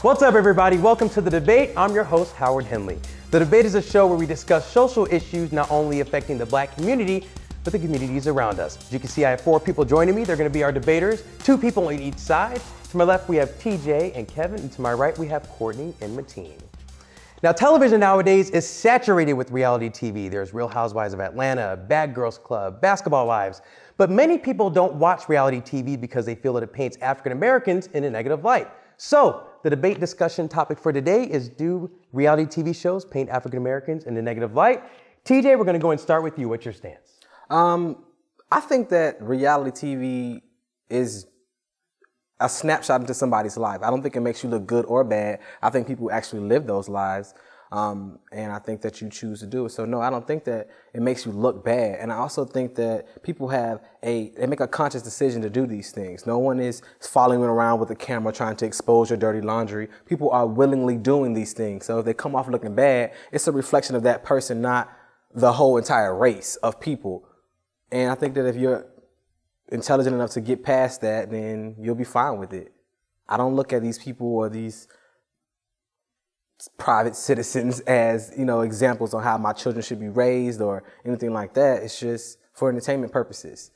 What's up, everybody? Welcome to The Debate. I'm your host, Howard Henley. The Debate is a show where we discuss social issues not only affecting the Black community, but the communities around us. As you can see, I have 4 people joining me. They're going to be our debaters, 2 people on each side. To my left, we have TJ and Kevin, and to my right, we have Courtney and Mateen. Now, television nowadays is saturated with reality TV. There's Real Housewives of Atlanta, Bad Girls Club, Basketball Wives. But many people don't watch reality TV because they feel that it paints African Americans in a negative light. So, the debate discussion topic for today is, do reality TV shows paint African Americans in a negative light? TJ, we're going to go and start with you. What's your stance? I think that reality TV is a snapshot into somebody's life. I don't think it makes you look good or bad. I think people actually live those lives. And I think that you choose to do it. So no, I don't think that it makes you look bad. And I also think that people they make a conscious decision to do these things. No one is following around with a camera trying to expose your dirty laundry. People are willingly doing these things. So if they come off looking bad, it's a reflection of that person, not the whole entire race of people. And I think that if you're intelligent enough to get past that, then you'll be fine with it. I don't look at these people or these private citizens as, examples on how my children should be raised or anything like that. It's just for entertainment purposes.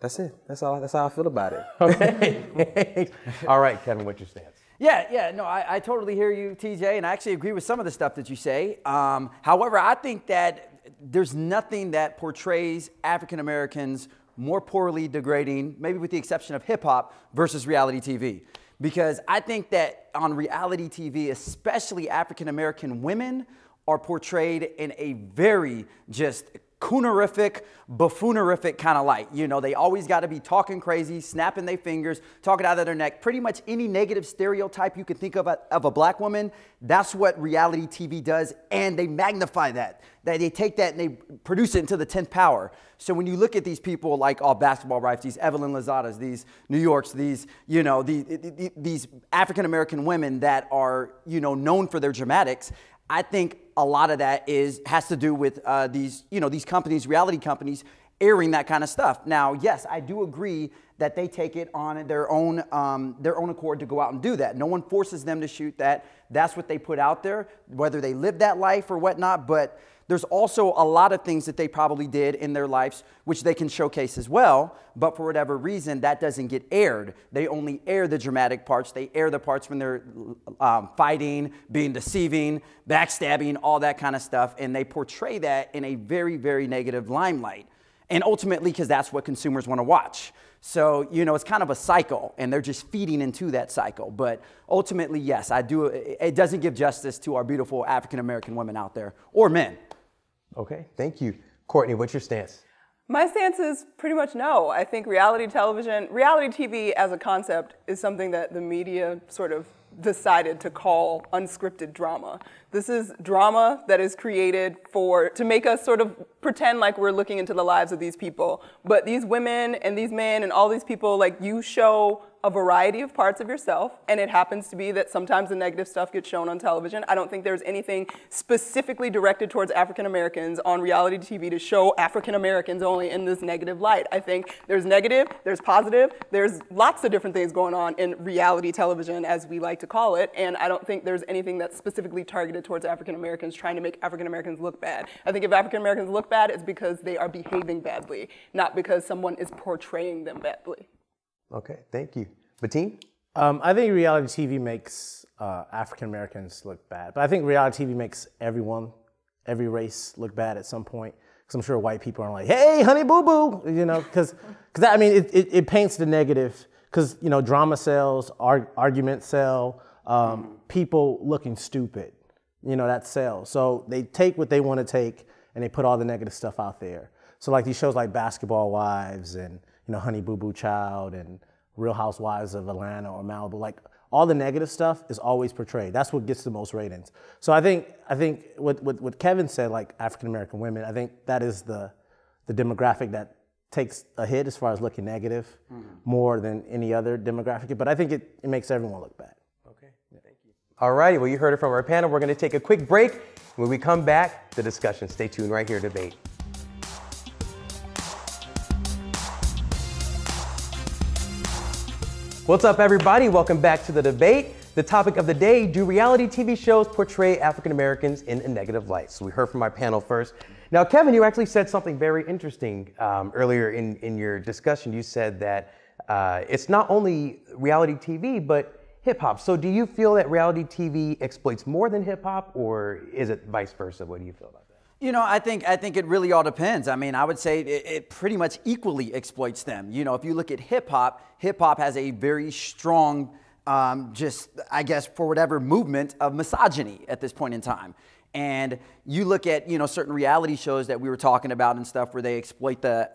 That's it. That's how I feel about it. Okay. All right, Kevin, what's your stance? No, I totally hear you, TJ, and I actually agree with some of the stuff that you say. However, I think that there's nothing that portrays African Americans more poorly degrading, maybe with the exception of hip hop, versus reality TV. Because I think that on reality TV, especially African American women are portrayed in a very just coonerific, buffoonerific kind of light. They always got to be talking crazy, snapping their fingers, talking out of their neck. Pretty much any negative stereotype you can think of a Black woman, that's what reality TV does, and they magnify that. They take that and they produce it into the 10th power. So when you look at these people like all Basketball Wives, these Evelyn Lozadas, these New Yorks, these African American women that are known for their dramatics, I think a lot of that has to do with these companies, reality companies, airing that kind of stuff. Now, yes, I do agree that they take it on their own accord to go out and do that. No one forces them to shoot that. That's what they put out there, whether they live that life or whatnot. But there's also a lot of things that they probably did in their lives which they can showcase as well, but for whatever reason, that doesn't get aired. They only air the dramatic parts. They air the parts when they're fighting, being deceiving, backstabbing, all that kind of stuff, and they portray that in a very, very negative limelight. And ultimately, because that's what consumers want to watch. So, it's kind of a cycle, and they're just feeding into that cycle. But ultimately, yes, it doesn't give justice to our beautiful African-American women out there, or men. Okay, thank you. Courtney, what's your stance? My stance is pretty much no. I think reality TV as a concept is something that the media sort of decided to call unscripted drama. This is drama that is created to make us sort of pretend like we're looking into the lives of these people. But these women and these men and all these people, you show a variety of parts of yourself, and it happens to be that sometimes the negative stuff gets shown on television. I don't think there's anything specifically directed towards African Americans on reality TV to show African Americans only in this negative light. I think there's negative, there's positive, there's lots of different things going on in reality television, as we like to call it, and I don't think there's anything that's specifically targeted towards African Americans trying to make African Americans look bad. I think if African Americans look bad, it's because they are behaving badly, not because someone is portraying them badly. Okay, thank you. Mateen? I think reality TV makes African Americans look bad, but I think reality TV makes every race look bad at some point. Because I'm sure white people are like, "Hey, honey, boo boo," because it paints the negative. Because drama sells, arguments sell, people looking stupid, that sells. So they take what they want to take and they put all the negative stuff out there. So like these shows like Basketball Wives and Honey Boo Boo Child and Real Housewives of Atlanta or Malibu, all the negative stuff is always portrayed. That's what gets the most ratings. So I think what Kevin said, like African American women, I think that is the demographic that takes a hit as far as looking negative more than any other demographic. But I think it makes everyone look bad. Okay, thank you. All righty, well, you heard it from our panel. We're going to take a quick break. When we come back, the discussion. Stay tuned right here, Debate. What's up, everybody? Welcome back to The Debate. The topic of the day, do reality TV shows portray African Americans in a negative light? So we heard from my panel first. Now, Kevin, you actually said something very interesting earlier in your discussion. You said that it's not only reality TV, but hip hop. So do you feel that reality TV exploits more than hip hop, or is it vice versa? What do you feel about that? You know, I think it really all depends. I mean, I would say it pretty much equally exploits them. You know, if you look at hip hop has a very strong, just, I guess, for whatever movement of misogyny at this point in time. And you look at, you know, certain reality shows that we were talking about and stuff where they exploit the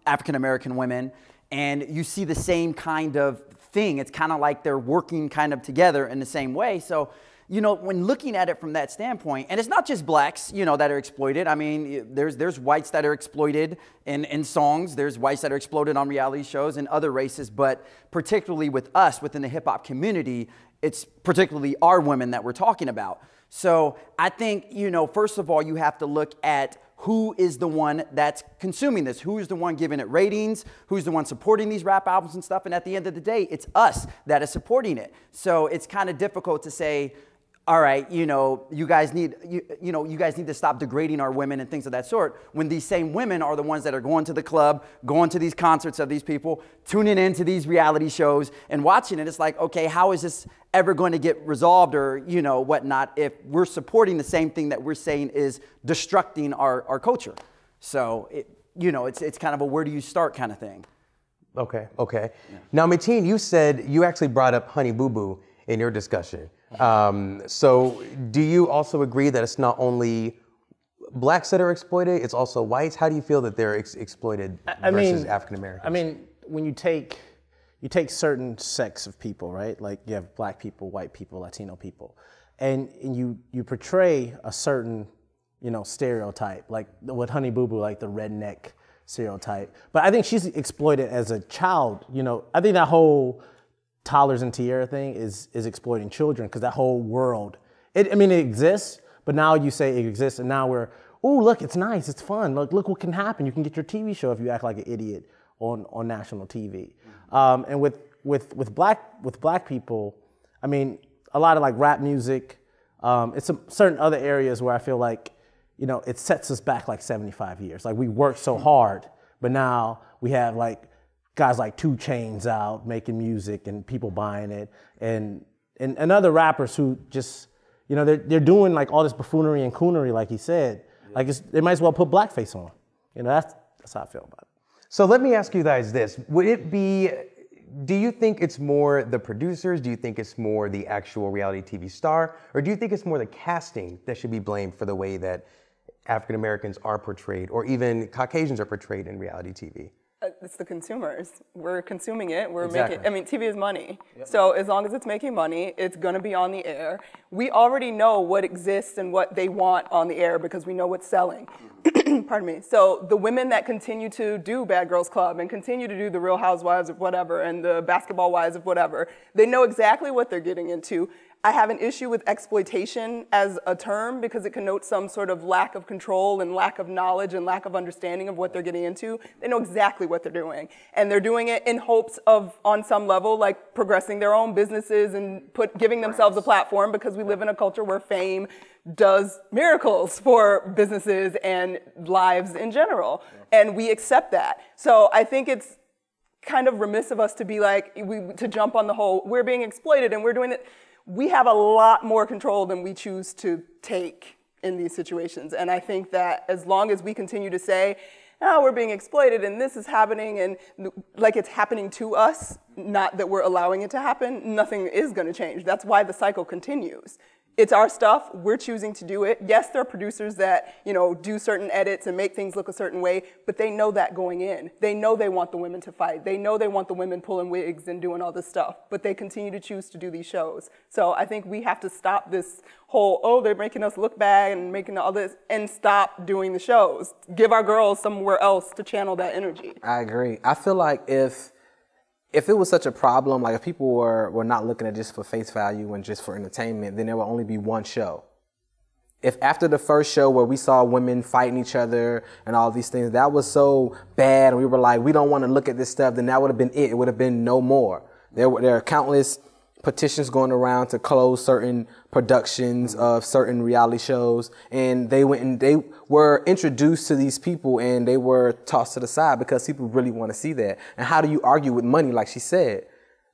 African-American women, and you see the same kind of thing. It's kind of like they're working kind of together in the same way. So, you know, when looking at it from that standpoint, and it's not just blacks, you know, that are exploited. I mean, there's whites that are exploited in songs. There's whites that are exploited on reality shows and other races. But particularly with us within the hip hop community, it's particularly our women that we're talking about. So I think, you know, first of all, you have to look at who is the one that's consuming this? Who's the one giving it ratings? Who's the one supporting these rap albums and stuff? And at the end of the day, it's us that is supporting it. So it's kind of difficult to say, all right, you know, you guys need to stop degrading our women and things of that sort, when these same women are the ones that are going to the club, going to these concerts of these people, tuning into these reality shows and watching it. It's like, okay, how is this ever going to get resolved or, you know, whatnot if we're supporting the same thing that we're saying is destructing our culture? So, you know, it's kind of a where do you start kind of thing. Okay. Yeah. Now, Mateen, you actually brought up Honey Boo Boo in your discussion. So do you also agree that it's not only blacks that are exploited, it's also whites? How do you feel that they're exploited versus African Americans? I mean, when you take certain sects of people, right? Like you have black people, white people, Latino people, and you portray a certain, you know, stereotype, like with Honey Boo Boo, like the redneck stereotype. But I think she's exploited as a child, you know. I think that whole Toddlers and Tiara thing is exploiting children, because that whole world, it exists, but now you say it exists, and now we're, oh, look, it's nice, it's fun, look what can happen. You can get your TV show if you act like an idiot on national TV. And with black people, I mean, a lot of like rap music, it's certain other areas where I feel like, you know, it sets us back like 75 years. Like we worked so hard, but now we have like guys like 2 Chainz out making music and people buying it, and other rappers who just, you know, they're doing like all this buffoonery and coonery, like he said. Yeah. Like they might as well put blackface on. You know, that's how I feel about it. So let me ask you guys this: do you think it's more the producers? Do you think it's more the actual reality TV star, or do you think it's more the casting that should be blamed for the way that African Americans are portrayed, or even Caucasians are portrayed in reality TV? It's the consumers. We're consuming it. We're Exactly. making, I mean, TV is money. Yep. So as long as it's making money, it's going to be on the air. We already know what exists and what they want on the air because we know what's selling. Pardon me. So the women that continue to do Bad Girls Club and continue to do the Real Housewives of whatever and the Basketball Wives of whatever, they know exactly what they're getting into. I have an issue with exploitation as a term because it connotes some sort of lack of control and lack of knowledge and lack of understanding of what they're getting into. They know exactly what they're doing. And they're doing it in hopes of, on some level, like progressing their own businesses and giving themselves a platform, because we live in a culture where fame does miracles for businesses and lives in general. Yeah. And we accept that. So I think it's kind of remiss of us to be like, to jump on the whole, we're being exploited and we're doing it. We have a lot more control than we choose to take in these situations. And I think that as long as we continue to say, oh, we're being exploited and this is happening, and like it's happening to us, not that we're allowing it to happen, nothing is going to change. That's why the cycle continues. It's our stuff, we're choosing to do it. Yes, there are producers that, you know, do certain edits and make things look a certain way, but they know that going in. They know they want the women to fight. They know they want the women pulling wigs and doing all this stuff, but they continue to choose to do these shows. So I think we have to stop this whole, oh, they're making us look bad and making all this, and stop doing the shows. Give our girls somewhere else to channel that energy. I agree. I feel like if it was such a problem, like if people were not looking at just for face value and just for entertainment, then there would only be one show. If after the first show where we saw women fighting each other and all these things, that was so bad and we were like, we don't want to look at this stuff, then that would have been it. It would have been no more. There are countless petitions going around to close certain productions of certain reality shows, and they went and they were introduced to these people and they were tossed to the side because people really want to see that. And how do you argue with money, like she said?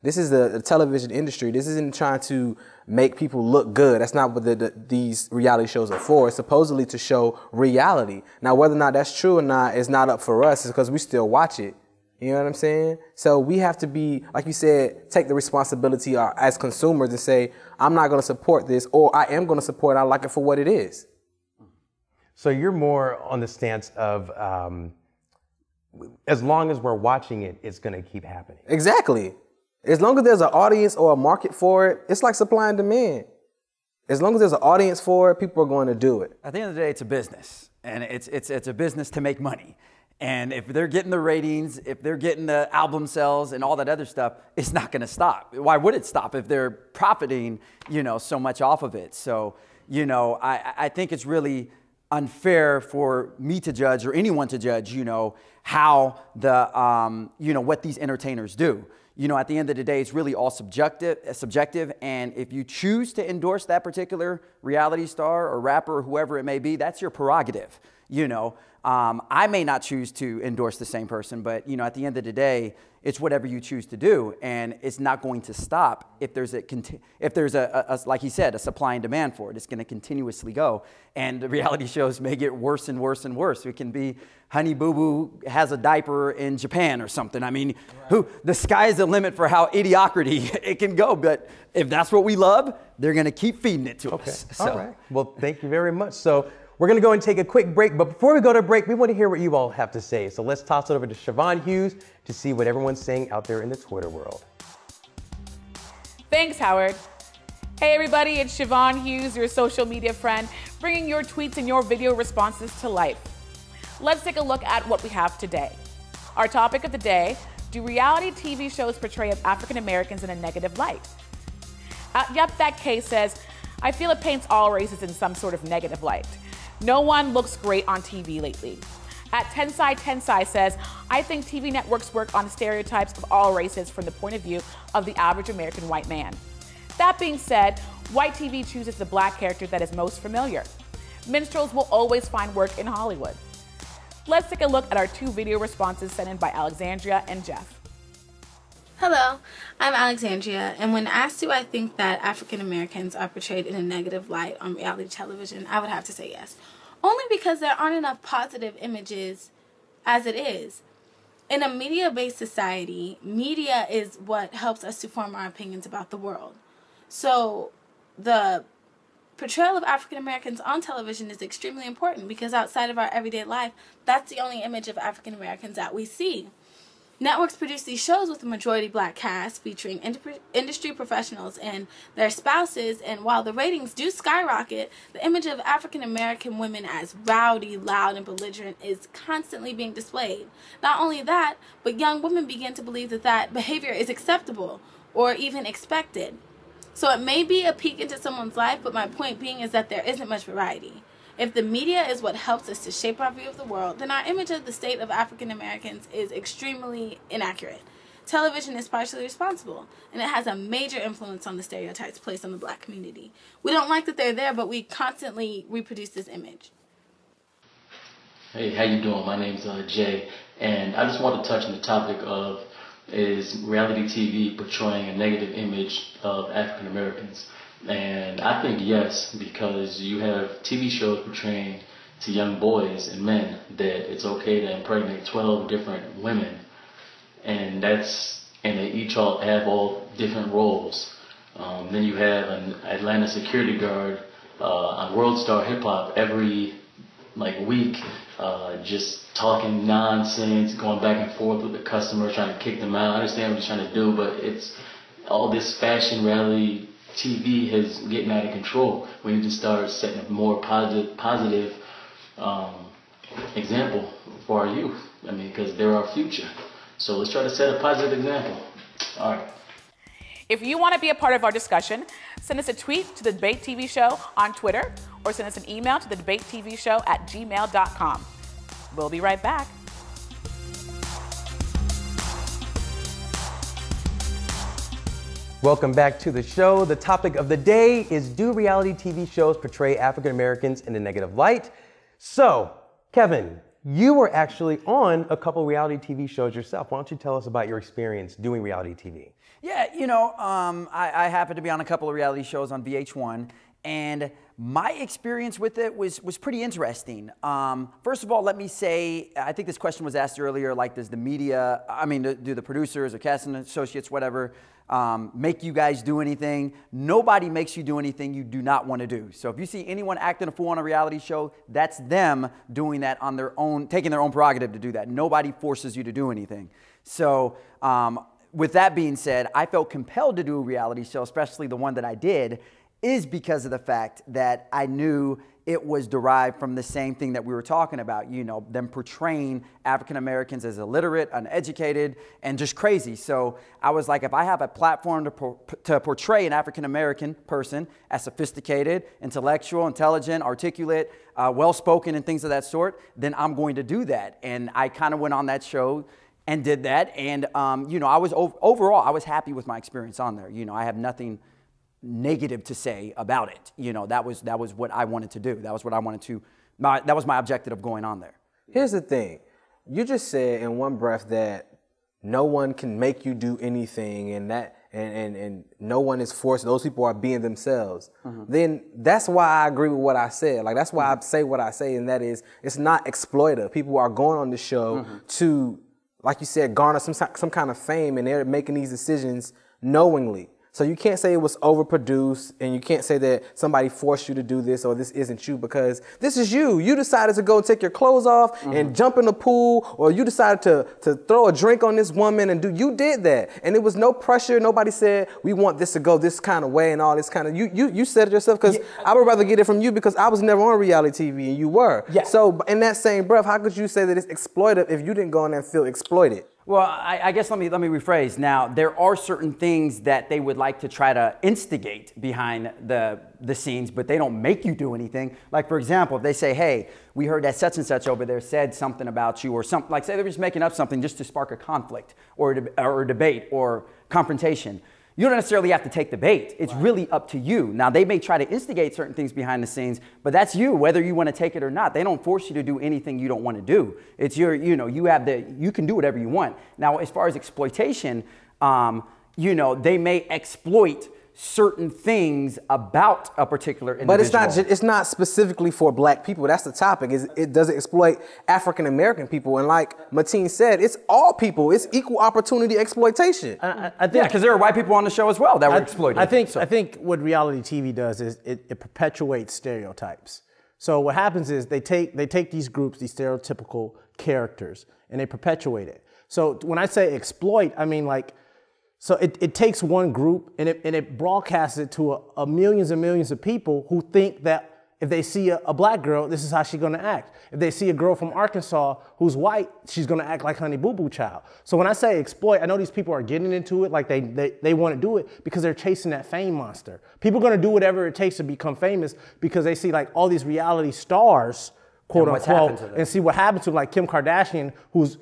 This is the television industry. This isn't trying to make people look good. That's not what these reality shows are for. It's supposedly to show reality. Now, whether or not that's true or not is not up for us. It's because we still watch it. You know what I'm saying? So we have to be, like you said, take the responsibility as consumers and say, I'm not going to support this, or I am going to support it. I like it for what it is. So you're more on the stance of as long as we're watching it, it's going to keep happening. Exactly. As long as there's an audience or a market for it, it's like supply and demand. As long as there's an audience for it, people are going to do it. At the end of the day, it's a business, and it's a business to make money. And if they're getting the ratings, if they're getting the album sales and all that other stuff, it's not going to stop. Why would it stop if they're profiting, so much off of it? So, I think it's really unfair for me to judge or anyone to judge, how what these entertainers do. At the end of the day, it's really all subjective. And if you choose to endorse that particular reality star or rapper or whoever it may be, that's your prerogative. I may not choose to endorse the same person, but at the end of the day, it's whatever you choose to do, and it's not going to stop if there's like he said, a supply and demand for it. It's going to continuously go, and the reality shows may get worse and worse and worse. It can be Honey Boo Boo has a diaper in Japan or something. I mean, the sky's the limit for how idiocracy it can go. But if that's what we love, they're going to keep feeding it to us. So. All right. Well, thank you very much. So we're going to go and take a quick break. But before we go to break, we want to hear what you all have to say. So let's toss it over to Siobhan Hughes to see what everyone's saying out there in the Twitter world. Thanks, Howard. Hey, everybody. It's Siobhan Hughes, your social media friend, bringing your tweets and your video responses to life. Let's take a look at what we have today. Our topic of the day: do reality TV shows portray African Americans in a negative light? Yep, that case says, I feel it paints all races in some sort of negative light. No one looks great on TV lately. At Tensai says, I think TV networks work on stereotypes of all races from the point of view of the average American white man. That being said, white TV chooses the black character that is most familiar. Minstrels will always find work in Hollywood. Let's take a look at our two video responses sent in by Alexandria and Jeff. Hello, I'm Alexandria, and when asked do I think that African Americans are portrayed in a negative light on reality television, I would have to say yes. Only because there aren't enough positive images as it is. In a media-based society, media is what helps us to form our opinions about the world. So the portrayal of African Americans on television is extremely important because outside of our everyday life, that's the only image of African Americans that we see. Networks produce these shows with a majority black cast featuring industry professionals and their spouses, and while the ratings do skyrocket, the image of African American women as rowdy, loud, and belligerent is constantly being displayed. Not only that, but young women begin to believe that that behavior is acceptable or even expected. So it may be a peek into someone's life, but my point being is that there isn't much variety. If the media is what helps us to shape our view of the world, then our image of the state of African Americans is extremely inaccurate. Television is partially responsible, and it has a major influence on the stereotypes placed on the black community. We don't like that they're there, but we constantly reproduce this image. Hey, how you doing? My name's Jay, and I just want to touch on the topic of, is reality TV portraying a negative image of African Americans? And I think yes, because you have TV shows portraying to young boys and men that it's okay to impregnate 12 different women, and they each all have all different roles. Then you have an Atlanta security guard on World Star Hip Hop every week, just talking nonsense, going back and forth with the customer, trying to kick them out. I understand what he's trying to do, but it's all this fashion reality TV is getting out of control. We need to start setting a more positive example for our youth. I mean, because they're our future. So let's try to set a positive example. All right. If you want to be a part of our discussion, send us a tweet to The Debate TV Show on Twitter, or send us an email to thedebatetvshow@gmail.com. We'll be right back. Welcome back to the show. The topic of the day is, do reality TV shows portray African Americans in a negative light? So, Kevin, you were actually on a couple reality TV shows yourself. Why don't you tell us about your experience doing reality TV? Yeah, you know, I happened to be on a couple of reality shows on VH1, and my experience with it was pretty interesting. First of all, let me say, I think this question was asked earlier, like, does the media, do the producers or casting associates, whatever, make you guys do anything? Nobody makes you do anything you do not want to do. So if you see anyone acting a fool on a reality show, that's them doing that on their own, taking their own prerogative to do that. Nobody forces you to do anything. So with that being said, I felt compelled to do a reality show, especially the one that I did, is because of the fact that I knew it was derived from the same thing that we were talking about, you know, them portraying African Americans as illiterate, uneducated, and just crazy. So I was like, if I have a platform to portray an African American person as sophisticated, intellectual, intelligent, articulate, well-spoken, and things of that sort, then I'm going to do that. And I kind of went on that show and did that. And, you know, I was overall, I was happy with my experience on there. You know, I have nothing negative to say about it. You know, that was what I wanted to do. That was what I wanted to, that was my objective of going on there. Here's the thing. You just said in one breath that no one can make you do anything, and that and no one is forced. Those people are being themselves. Then that's why I agree with what I said. Like, that's why I say what I say, and that is, it's not exploitive. People are going on the show to, like you said, garner some kind of fame, and they're making these decisions knowingly. So you can't say it was overproduced, and you can't say that somebody forced you to do this or this isn't you, because this is you. You decided to go and take your clothes off and jump in the pool, or you decided to throw a drink on this woman and you did that. And it was no pressure. Nobody said, we want this to go this kind of way and all this kind of, you said it yourself, because I would rather get it from you, because I was never on reality TV and you were. Yeah. So in that same breath, how could you say that it's exploitive if you didn't go in there and feel exploited? Well, I guess let me rephrase. Now, there are certain things that they would like to try to instigate behind the scenes, but they don't make you do anything. Like, for example, if they say, hey, we heard that such and such over there said something about you, or something, like, say they're just making up something just to spark a conflict or a debate or confrontation. You don't necessarily have to take the bait. It's really up to you. Now, they may try to instigate certain things behind the scenes, but that's you, whether you want to take it or not. They don't force you to do anything you don't want to do. It's your, you know, you can do whatever you want. Now, as far as exploitation, you know, they may exploit certain things about a particular individual. But it's not specifically for black people. That's the topic. It doesn't exploit African American people. And like Mateen said, it's all people. It's equal opportunity exploitation. I think, yeah, because there are white people on the show as well that were exploited. I think what reality TV does is it perpetuates stereotypes. So what happens is they take these groups, these stereotypical characters, and they perpetuate it. So when I say exploit, I mean, like, so it takes one group and it broadcasts it to millions and millions of people who think that if they see a black girl, this is how she's gonna act. If they see a girl from Arkansas who's white, she's gonna act like Honey Boo Boo Child. So when I say exploit, I know these people are getting into it, like they wanna do it because they're chasing that fame monster. People are gonna do whatever it takes to become famous because they see like all these reality stars, quote unquote, and see what happens to like Kim Kardashian, who's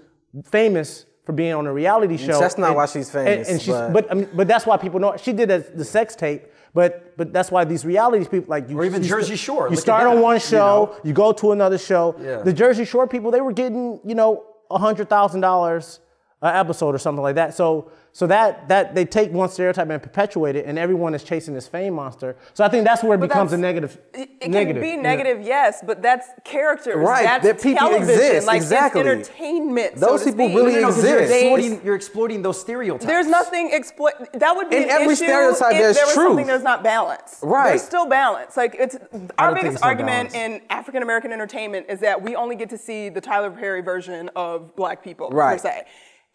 famous for being on a reality show. That's not why she's famous. And she's, but that's why people know it. She did the sex tape, but that's why these reality people like you. Or even Jersey Shore. You start on one show, you go to another show. Yeah. The Jersey Shore people, they were getting, you know, $100,000 an episode or something like that. So that they take one stereotype and perpetuate it, and everyone is chasing this fame monster. So I think that's where it becomes a negative. It can be negative, yes, but that's characters. Right, that's that people television. exist. Like, Exactly. It's entertainment. Those so people really exist. You're exploiting those stereotypes. There's nothing that would be in an every issue stereotype. if There's there was truth. something that's not balanced. Right. There's still balance. Like, it's our biggest argument balance. in African American entertainment is that we only get to see the Tyler Perry version of black people, Right. per se.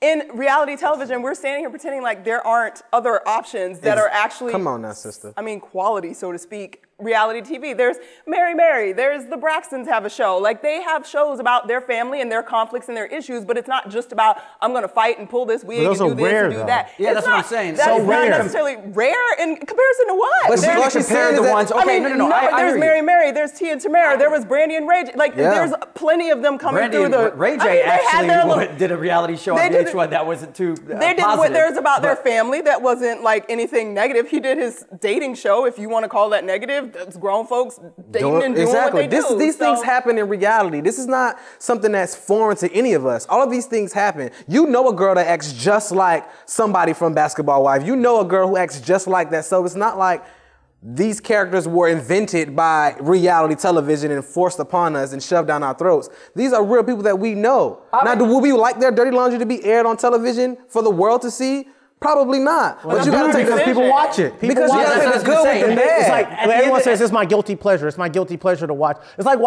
In reality television, we're standing here pretending like there aren't other options that are actually, Come on now, sister. I mean, quality, so to speak, reality TV. There's Mary Mary, there's the Braxtons have a show. Like, they have shows about their family and their conflicts and their issues, but it's not just about, I'm going to fight and pull this wig and do this and do that. Yeah, it's that's what I'm saying. That's So not rare. necessarily rare in comparison to what? But There's- what she's saying is the that- ones. I Okay, mean, no. I there's hear Mary you. Mary, there's Tia and Tamara, there was Brandy and Ray J. Like, Yeah. there's plenty of them coming Brandy through and the. Ray I J mean, they had actually their little- did a reality show They on did- VH1 that wasn't too They did what positive. there's about their But- family that wasn't like anything negative. He did his dating show, if you want to call that negative. That's grown folks dating and doing exactly. what they do. These So- things happen in reality. This is not something that's foreign to any of us. All of these things happen. You know a girl that acts just like somebody from Basketball Wives. You know a girl who acts just like that. So it's not like these characters were invented by reality television and forced upon us and shoved down our throats. These are real people that we know. Now, would we like their dirty laundry to be aired on television for the world to see? Probably not. But you gotta take because people watch it. People Because you watch gotta it. take the good with the bad. It's like At the end everyone of- says it's my guilty pleasure. It's my guilty pleasure to watch. It's like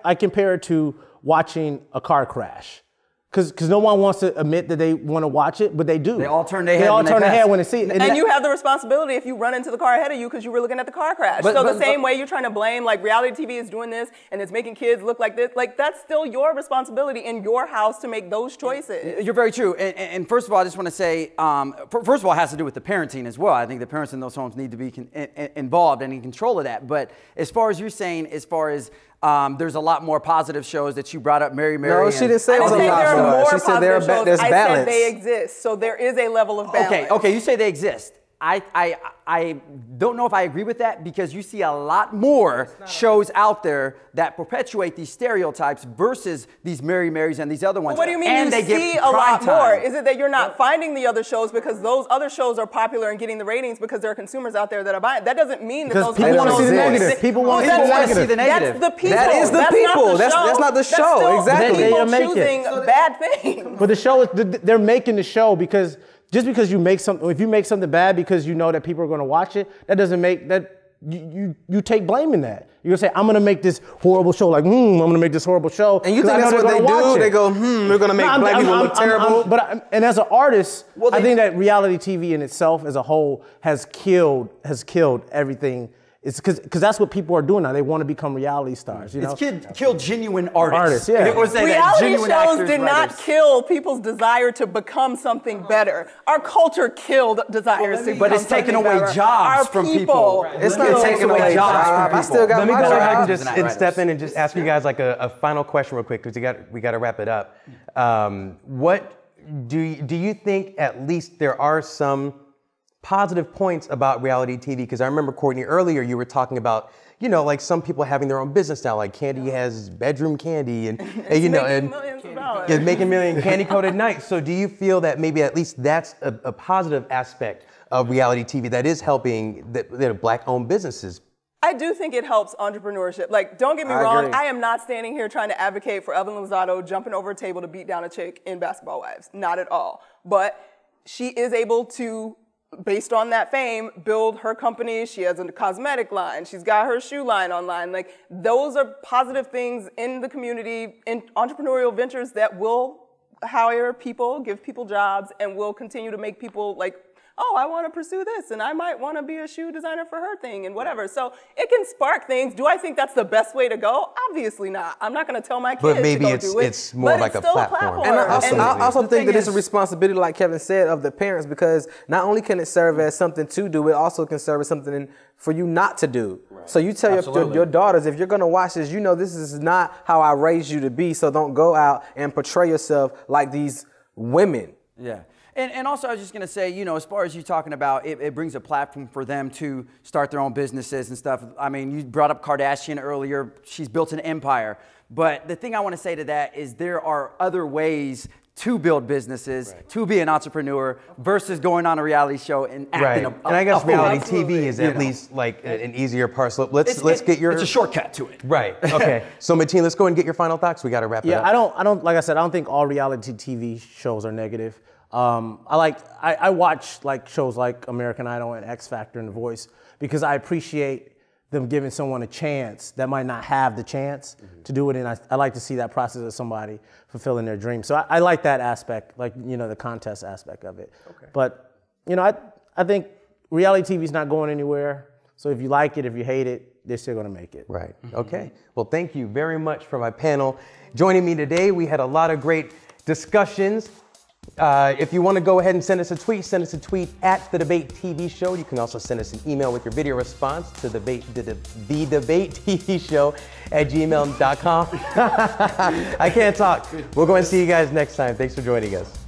I compare it to watching a car crash. Because no one wants to admit that they want to watch it, but they do. They all turn their head They all when they turn their pass. head when they see it. And you have the responsibility if you run into the car ahead of you because you were looking at the car crash. But- So but- the same way you're trying to blame, like, reality TV is doing this and it's making kids look like this, like, that's still your responsibility in your house to make those choices. You're very true. And first of all, I just want to say, first of all, it has to do with the parenting as well. I think the parents in those homes need to be involved and in control of that. But as far as you're saying, as far as there's a lot more positive shows that you brought up, Mary Mary. No, she didn't say I it was didn't a say lot there are more. more She said there are positive shows. there's I balance. said they exist, so there is a level of balance. Okay, you say they exist. I don't know if I agree with that because you see a lot more shows out there that perpetuate these stereotypes versus these Mary Marys and these other ones. What do you mean and you they see get a lot prime more? time. Is it that you're not finding the other shows because those other shows are popular and getting the ratings because there are consumers out there that are buying? That doesn't mean that Because those people other wanna shows see the don't negative. exist. People Well, wanna that's see not- the negative. That's the people. That is the That's people. Not the That's show. not the That's show. still Exactly. People They make it. choosing bad things. But the show is they're making the show because just because you make something, if you make something bad because you know that people are going to watch it, that doesn't make that you take blame in that. You're gonna say I'm gonna make this horrible show, like I'm gonna make this horrible show. And you 'cause think I know that's what they're they gonna watch do? it. They go, we're gonna make black people look terrible. And as an artist, I think that reality TV in itself as a whole has killed everything. It's because that's what people are doing now. They want to become reality stars. You know, It's killed genuine artists. Artists, yeah. It was that Reality genuine shows actors, did not writers. kill people's desire to become something better. Our culture killed desires to become But it's taken something away better. jobs Our from people people. It's not killed taking away jobs jobs. from I people. still got Let me my go ahead job. and just As an step in and just ask you guys like a final question real quick because we got to wrap it up. What do you think at least there are some positive points about reality TV? Because I remember, Courtney, earlier you were talking about, like some people having their own business now, like Candy has Bedroom Candy and making millions of dollars. is making million Candy Coated Nights. So do you feel that maybe at least that's a positive aspect of reality TV that is helping the black-owned businesses? I do think it helps entrepreneurship. Like, don't get me I wrong, agree. I am not standing here trying to advocate for Evelyn Lozado jumping over a table to beat down a chick in Basketball Wives. Not at all. But she is able to, based on that fame, build her company. She has a cosmetic line. She's got her shoe line online. Like, those are positive things in the community, in entrepreneurial ventures that will hire people, give people jobs, and will continue to make people like, oh, I want to pursue this, and I might want to be a shoe designer for her thing, and whatever. So it can spark things. Do I think that's the best way to go? Obviously not. I'm not going to tell my kids But maybe to go do it. it's more but like it's a still platform. And I also the think thing that it's a is- responsibility, like Kevin said, of the parents, because not only can it serve as something to do, it also can serve as something for you not to do. So you tell your daughters, if you're going to watch this, this is not how I raised you to be, so don't go out and portray yourself like these women. Yeah. And also, I was just going to say, as far as you talking about, it brings a platform for them to start their own businesses and stuff. I mean, you brought up Kardashian earlier. She's built an empire. But the thing I want to say to that is there are other ways to build businesses, to be an entrepreneur, versus going on a reality show and acting And I guess fool. reality Absolutely. TV is at least like an easier part. So let's get your... It's a shortcut to it. Right, okay. So Mateen, let's go and get your final thoughts. We got to wrap it up. I don't, like I said, I don't think all reality TV shows are negative. I watch like shows like American Idol and X Factor and The Voice because I appreciate them giving someone a chance that might not have the chance to do it, and I like to see that process of somebody fulfilling their dream. So I like that aspect, like the contest aspect of it. Okay. But I think reality TV is not going anywhere. So if you like it, if you hate it, they're still going to make it. Right. Okay. Well, thank you very much for my panel joining me today. We had a lot of great discussions. If you want to go ahead and send us a tweet at The Debate TV Show. You can also send us an email with your video response to the Debate TV Show at gmail.com. I can't talk. We'll go and see you guys next time. Thanks for joining us.